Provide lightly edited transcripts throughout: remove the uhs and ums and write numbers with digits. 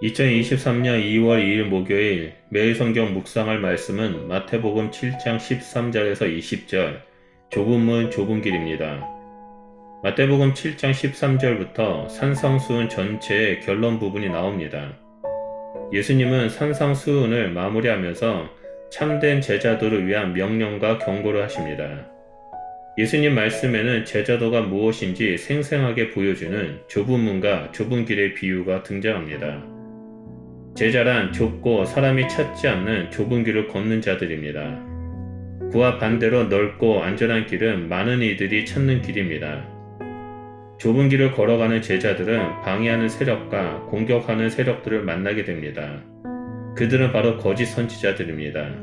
2023년 2월 2일 목요일 매일 성경 묵상할 말씀은 마태복음 7장 13절에서 20절 좁은 문 좁은 길입니다. 마태복음 7장 13절부터 산상수훈 전체의 결론 부분이 나옵니다. 예수님은 산상수훈을 마무리하면서 참된 제자도를 위한 명령과 경고를 하십니다. 예수님 말씀에는 제자도가 무엇인지 생생하게 보여주는 좁은 문과 좁은 길의 비유가 등장합니다. 제자란 좁고 사람이 찾지 않는 좁은 길을 걷는 자들입니다. 그와 반대로 넓고 안전한 길은 많은 이들이 찾는 길입니다. 좁은 길을 걸어가는 제자들은 방해하는 세력과 공격하는 세력들을 만나게 됩니다. 그들은 바로 거짓 선지자들입니다.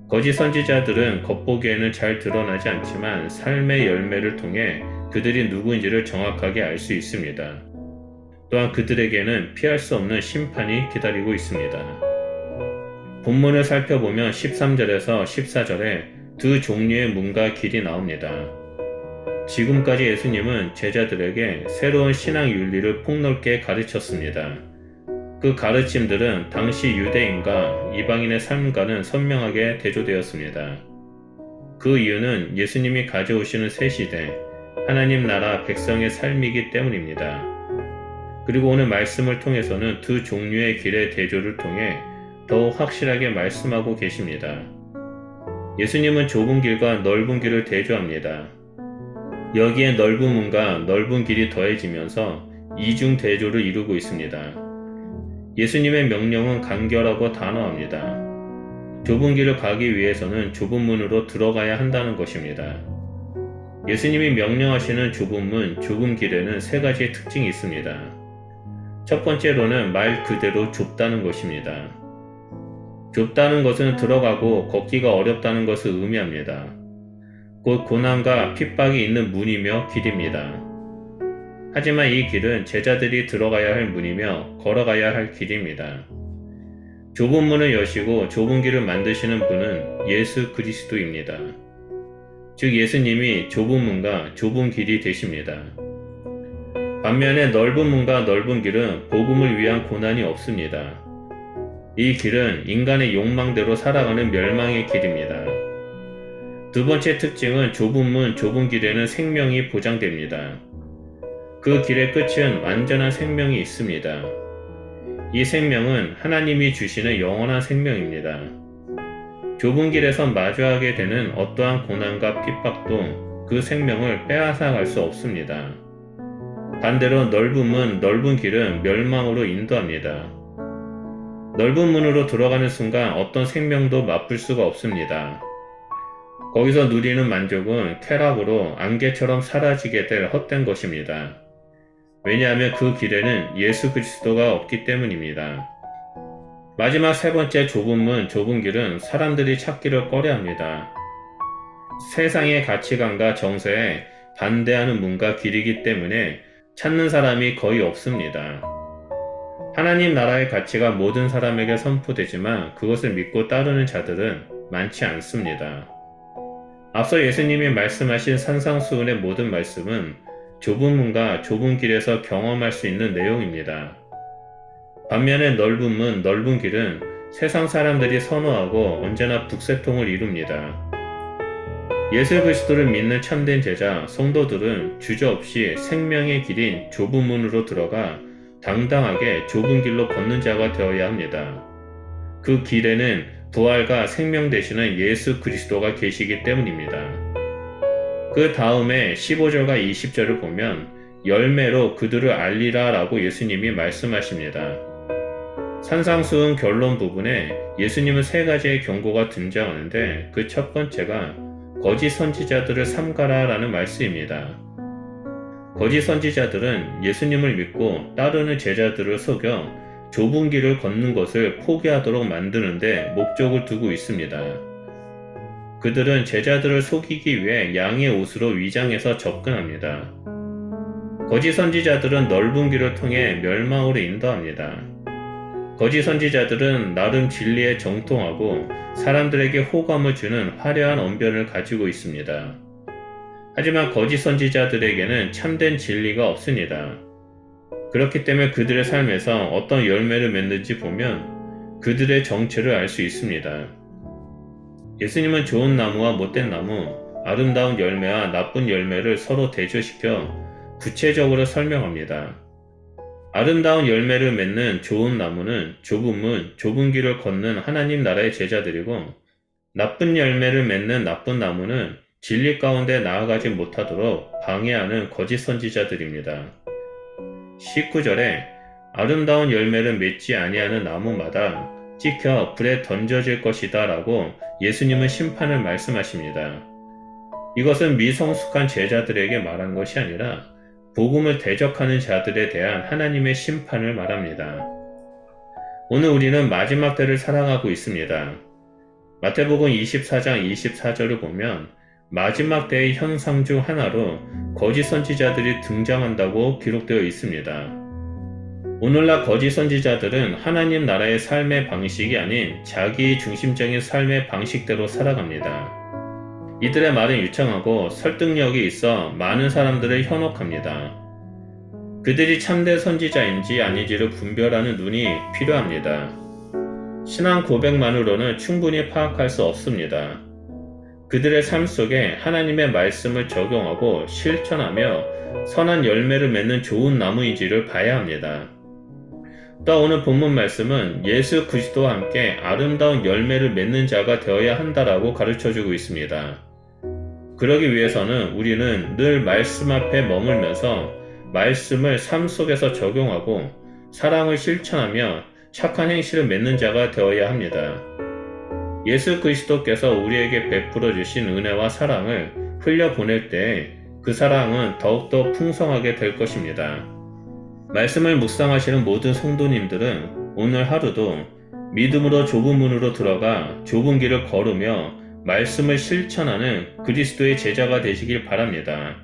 거짓 선지자들은 겉보기에는 잘 드러나지 않지만 삶의 열매를 통해 그들이 누구인지를 정확하게 알 수 있습니다. 또한 그들에게는 피할 수 없는 심판이 기다리고 있습니다. 본문을 살펴보면 13절에서 14절에 두 종류의 문과 길이 나옵니다. 지금까지 예수님은 제자들에게 새로운 신앙 윤리를 폭넓게 가르쳤습니다. 그 가르침들은 당시 유대인과 이방인의 삶과는 선명하게 대조되었습니다. 그 이유는 예수님이 가져오시는 새 시대, 하나님 나라 백성의 삶이기 때문입니다. 그리고 오늘 말씀을 통해서는 두 종류의 길의 대조를 통해 더욱 확실하게 말씀하고 계십니다. 예수님은 좁은 길과 넓은 길을 대조합니다. 여기에 넓은 문과 넓은 길이 더해지면서 이중 대조를 이루고 있습니다. 예수님의 명령은 간결하고 단호합니다. 좁은 길을 가기 위해서는 좁은 문으로 들어가야 한다는 것입니다. 예수님이 명령하시는 좁은 문, 좁은 길에는 세 가지의 특징이 있습니다. 첫 번째로는 말 그대로 좁다는 것입니다. 좁다는 것은 들어가고 걷기가 어렵다는 것을 의미합니다. 곧 고난과 핍박이 있는 문이며 길입니다. 하지만 이 길은 제자들이 들어가야 할 문이며 걸어가야 할 길입니다. 좁은 문을 여시고 좁은 길을 만드시는 분은 예수 그리스도입니다. 즉 예수님이 좁은 문과 좁은 길이 되십니다. 반면에 넓은 문과 넓은 길은 복음을 위한 고난이 없습니다. 이 길은 인간의 욕망대로 살아가는 멸망의 길입니다. 두 번째 특징은 좁은 문, 좁은 길에는 생명이 보장됩니다. 그 길의 끝은 완전한 생명이 있습니다. 이 생명은 하나님이 주시는 영원한 생명입니다. 좁은 길에서 마주하게 되는 어떠한 고난과 핍박도 그 생명을 빼앗아갈 수 없습니다. 반대로 넓은 문, 넓은 길은 멸망으로 인도합니다. 넓은 문으로 들어가는 순간 어떤 생명도 맛볼 수가 없습니다. 거기서 누리는 만족은 쾌락으로 안개처럼 사라지게 될 헛된 것입니다. 왜냐하면 그 길에는 예수 그리스도가 없기 때문입니다. 마지막 세 번째 좁은 문, 좁은 길은 사람들이 찾기를 꺼려합니다. 세상의 가치관과 정서에 반대하는 문과 길이기 때문에 찾는 사람이 거의 없습니다. 하나님 나라의 가치가 모든 사람에게 선포되지만 그것을 믿고 따르는 자들은 많지 않습니다. 앞서 예수님이 말씀하신 산상수훈의 모든 말씀은 좁은 문과 좁은 길에서 경험할 수 있는 내용입니다. 반면에 넓은 문, 넓은 길은 세상 사람들이 선호하고 언제나 북새통을 이룹니다. 예수 그리스도를 믿는 참된 제자, 성도들은 주저없이 생명의 길인 좁은 문으로 들어가 당당하게 좁은 길로 걷는 자가 되어야 합니다. 그 길에는 부활과 생명 되시는 예수 그리스도가 계시기 때문입니다. 그 다음에 15절과 20절을 보면 열매로 그들을 알리라 라고 예수님이 말씀하십니다. 산상수훈 결론 부분에 예수님은 세 가지의 경고가 등장하는데 그 첫 번째가 거짓 선지자들을 삼가라 라는 말씀입니다. 거짓 선지자들은 예수님을 믿고 따르는 제자들을 속여 좁은 길을 걷는 것을 포기하도록 만드는데 목적을 두고 있습니다. 그들은 제자들을 속이기 위해 양의 옷으로 위장해서 접근합니다. 거짓 선지자들은 넓은 길을 통해 멸망으로 인도합니다. 거짓 선지자들은 나름 진리에 정통하고 사람들에게 호감을 주는 화려한 언변을 가지고 있습니다. 하지만 거짓 선지자들에게는 참된 진리가 없습니다. 그렇기 때문에 그들의 삶에서 어떤 열매를 맺는지 보면 그들의 정체를 알 수 있습니다. 예수님은 좋은 나무와 못된 나무, 아름다운 열매와 나쁜 열매를 서로 대조시켜 구체적으로 설명합니다. 아름다운 열매를 맺는 좋은 나무는 좁은 문, 좁은 길을 걷는 하나님 나라의 제자들이고, 나쁜 열매를 맺는 나쁜 나무는 진리 가운데 나아가지 못하도록 방해하는 거짓 선지자들입니다. 19절에 아름다운 열매를 맺지 아니하는 나무마다 찍혀 불에 던져질 것이다 라고 예수님은 심판을 말씀하십니다. 이것은 미성숙한 제자들에게 말한 것이 아니라 복음을 대적하는 자들에 대한 하나님의 심판을 말합니다. 오늘 우리는 마지막 때를 살아가고 있습니다. 마태복음 24장 24절을 보면 마지막 때의 현상 중 하나로 거짓 선지자들이 등장한다고 기록되어 있습니다. 오늘날 거짓 선지자들은 하나님 나라의 삶의 방식이 아닌 자기 중심적인 삶의 방식대로 살아갑니다. 이들의 말은 유창하고 설득력이 있어 많은 사람들을 현혹합니다. 그들이 참된 선지자인지 아닌지를 분별하는 눈이 필요합니다. 신앙 고백만으로는 충분히 파악할 수 없습니다. 그들의 삶 속에 하나님의 말씀을 적용하고 실천하며 선한 열매를 맺는 좋은 나무인지를 봐야 합니다. 또 오늘 본문 말씀은 예수 그리스도와 함께 아름다운 열매를 맺는 자가 되어야 한다라고 가르쳐주고 있습니다. 그러기 위해서는 우리는 늘 말씀 앞에 머물면서 말씀을 삶 속에서 적용하고 사랑을 실천하며 착한 행실을 맺는 자가 되어야 합니다. 예수 그리스도께서 우리에게 베풀어 주신 은혜와 사랑을 흘려보낼 때 그 사랑은 더욱더 풍성하게 될 것입니다. 말씀을 묵상하시는 모든 성도님들은 오늘 하루도 믿음으로 좁은 문으로 들어가 좁은 길을 걸으며 말씀을 실천하는 그리스도의 제자가 되시길 바랍니다.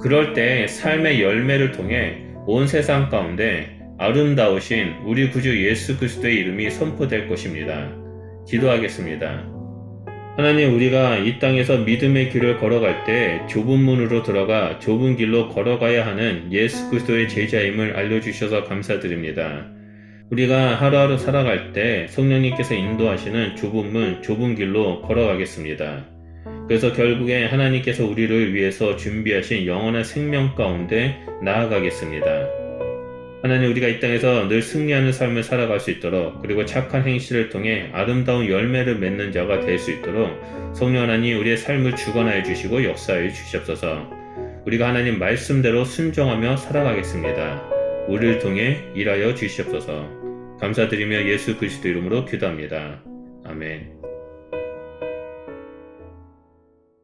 그럴 때 삶의 열매를 통해 온 세상 가운데 아름다우신 우리 구주 예수 그리스도의 이름이 선포될 것입니다. 기도하겠습니다. 하나님, 우리가 이 땅에서 믿음의 길을 걸어갈 때 좁은 문으로 들어가 좁은 길로 걸어가야 하는 예수 그리스도의 제자임을 알려주셔서 감사드립니다. 우리가 하루하루 살아갈 때 성령님께서 인도하시는 좁은 문, 좁은 길로 걸어가겠습니다. 그래서 결국에 하나님께서 우리를 위해서 준비하신 영원한 생명 가운데 나아가겠습니다. 하나님, 우리가 이 땅에서 늘 승리하는 삶을 살아갈 수 있도록, 그리고 착한 행실을 통해 아름다운 열매를 맺는 자가 될 수 있도록 성령 하나님 우리의 삶을 주관하여 주시고 역사하여 주시옵소서. 우리가 하나님 말씀대로 순종하며 살아가겠습니다. 우리를 통해 일하여 주시옵소서. 감사드리며 예수 그리스도 이름으로 기도합니다. 아멘.